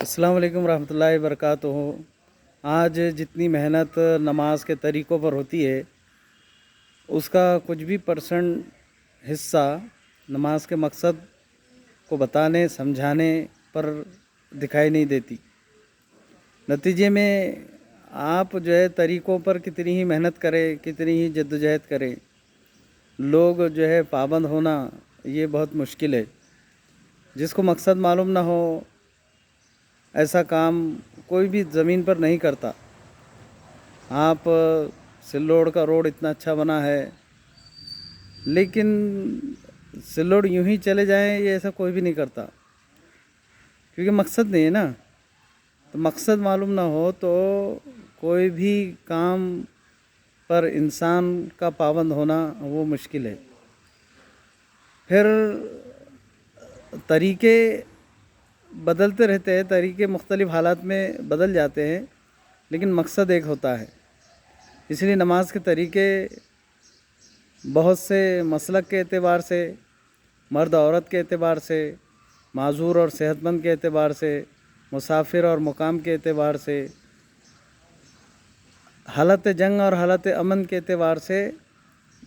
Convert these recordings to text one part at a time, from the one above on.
السلام علیکم ورحمۃ اللہ وبرکاتہ۔ آج جتنی محنت نماز کے طریقوں پر ہوتی ہے اس کا کچھ بھی پرسنٹ حصہ نماز کے مقصد کو بتانے سمجھانے پر دکھائی نہیں دیتی۔ نتیجے میں آپ طریقوں پر کتنی ہی محنت کریں، کتنی ہی جدوجہد کریں، لوگ پابند ہونا یہ بہت مشکل ہے۔ جس کو مقصد معلوم نہ ہو ایسا کام کوئی بھی زمین پر نہیں کرتا۔ آپ سلوڑ کا روڈ اتنا اچھا بنا ہے لیکن سلوڑ یوں ہی چلے جائیں یہ ایسا کوئی بھی نہیں کرتا، کیونکہ مقصد نہیں ہے نا۔ تو مقصد معلوم نہ ہو تو کوئی بھی کام پر انسان کا پابند ہونا وہ مشکل ہے۔ پھر طریقے بدلتے رہتے ہیں، طریقے مختلف حالات میں بدل جاتے ہیں، لیکن مقصد ایک ہوتا ہے۔ اس لیے نماز کے طریقے بہت سے مسلک کے اعتبار سے، مرد عورت کے اعتبار سے، معذور اور صحت مند کے اعتبار سے، مسافر اور مقام کے اعتبار سے، حالت جنگ اور حالت امن کے اعتبار سے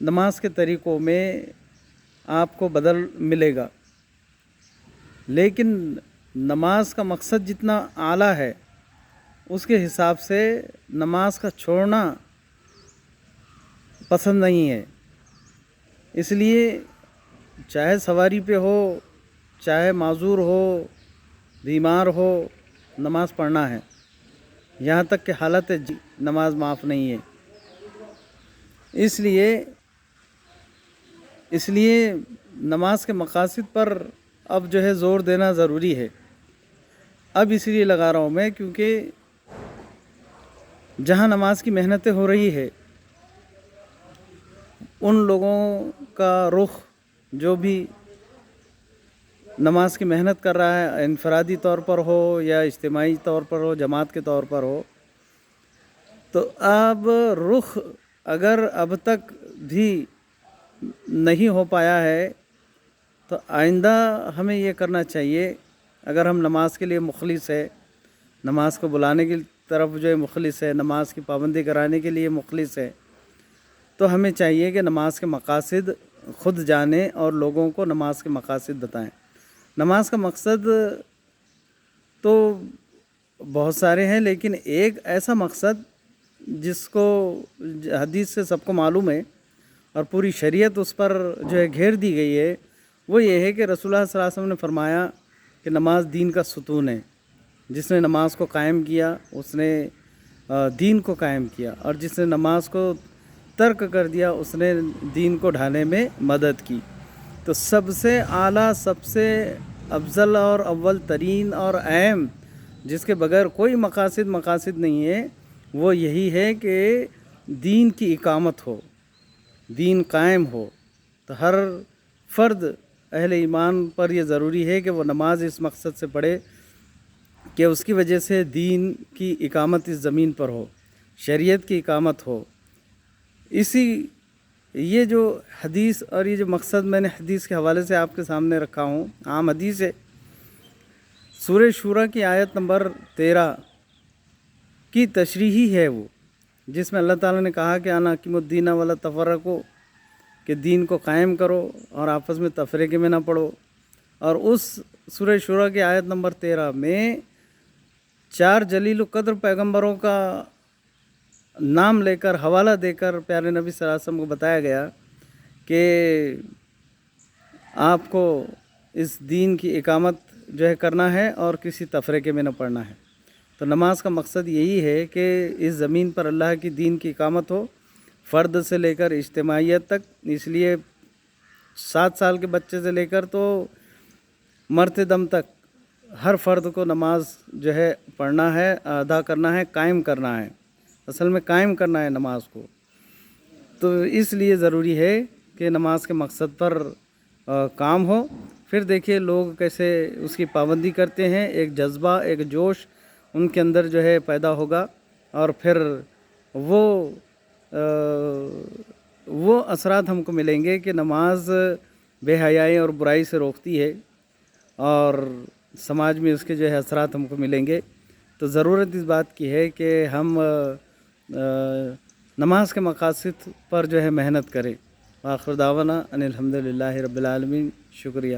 نماز کے طریقوں میں آپ کو بدل ملے گا۔ لیکن نماز کا مقصد جتنا اعلیٰ ہے اس کے حساب سے نماز کا چھوڑنا پسند نہیں ہے۔ اس لیے چاہے سواری پہ ہو، چاہے معذور ہو، بیمار ہو، نماز پڑھنا ہے، یہاں تک کہ حالت نماز معاف نہیں ہے۔ اس لیے نماز کے مقاصد پر اب زور دینا ضروری ہے۔ اب اس لیے لگا رہا ہوں میں کیونکہ جہاں نماز کی محنتیں ہو رہی ہے ان لوگوں کا رخ جو بھی نماز کی محنت کر رہا ہے، انفرادی طور پر ہو یا اجتماعی طور پر ہو، جماعت کے طور پر ہو، تو اب رخ اگر اب تک بھی نہیں ہو پایا ہے تو آئندہ ہمیں یہ کرنا چاہیے، اگر ہم نماز کے لیے مخلص ہے، نماز کو بلانے کی طرف مخلص ہے، نماز کی پابندی کرانے کے لیے مخلص ہے، تو ہمیں چاہیے کہ نماز کے مقاصد خود جانیں اور لوگوں کو نماز کے مقاصد بتائیں۔ نماز کا مقصد تو بہت سارے ہیں، لیکن ایک ایسا مقصد جس کو حدیث سے سب کو معلوم ہے اور پوری شریعت اس پر گھیر دی گئی ہے، وہ یہ ہے کہ رسول اللہ صلی اللہ علیہ وسلم نے فرمایا کہ نماز دین کا ستون ہے۔ جس نے نماز کو قائم کیا اس نے دین کو قائم کیا، اور جس نے نماز کو ترک کر دیا اس نے دین کو ڈھانے میں مدد کی۔ تو سب سے اعلیٰ، سب سے افضل اور اول ترین اور اہم، جس کے بغیر کوئی مقاصد نہیں ہے، وہ یہی ہے کہ دین کی اقامت ہو، دین قائم ہو۔ تو ہر فرد اہل ایمان پر یہ ضروری ہے کہ وہ نماز اس مقصد سے پڑھے کہ اس کی وجہ سے دین کی اقامت اس زمین پر ہو، شریعت کی اقامت ہو۔ یہ جو حدیث اور یہ جو مقصد میں نے حدیث کے حوالے سے آپ کے سامنے رکھا ہوں، عام حدیث ہے، سورہ شورى کی آیت نمبر 13 کی تشریحی ہے وہ، جس میں اللہ تعالیٰ نے کہا کہ انا اقیموا الدین ولا تفرقوا، کہ دین کو قائم کرو اور آپس میں تفریقے میں نہ پڑو۔ اور اس سورہ شورى کی آیت نمبر 13 میں 4 جلیل القدر پیغمبروں کا نام لے کر، حوالہ دے کر پیارے نبی صلی اللہ علیہ وسلم کو بتایا گیا کہ آپ کو اس دین کی اقامت کرنا ہے اور کسی تفریقے میں نہ پڑنا ہے۔ تو نماز کا مقصد یہی ہے کہ اس زمین پر اللہ کی دین کی اقامت ہو، فرد سے لے کر اجتماعیت تک۔ اس لیے 7 سال کے بچے سے لے کر تو مرتے دم تک ہر فرد کو نماز پڑھنا ہے، ادا کرنا ہے، قائم کرنا ہے، اصل میں قائم کرنا ہے نماز کو۔ تو اس لیے ضروری ہے کہ نماز کے مقصد پر کام ہو۔ پھر دیکھیے لوگ کیسے اس کی پابندی کرتے ہیں، ایک جذبہ، ایک جوش ان کے اندر پیدا ہوگا، اور پھر وہ اثرات ہم کو ملیں گے کہ نماز بے حیائی اور برائی سے روکتی ہے، اور سماج میں اس کے جو ہے اثرات ہم کو ملیں گے. تو ضرورت اس بات کی ہے کہ ہم نماز کے مقاصد پر جو ہے محنت کریں. آخر دعوانا ان الحمد للہ رب العالمین. شکریہ.